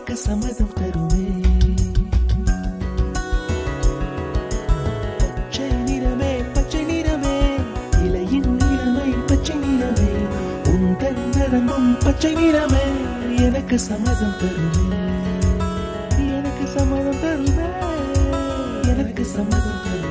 எனக்கு சம்மதம் தருமே. பச்சை நிறமே பச்சை நிறமே, இலையின் நிறமை பச்சை நிறமே, உந்தன் நரம்பும் பச்சை நிறமே, எனக்கு சம்மதம் தருமே, எனக்கு சம்மதம் தருமே, எனக்கு சம்மதம் தருமே.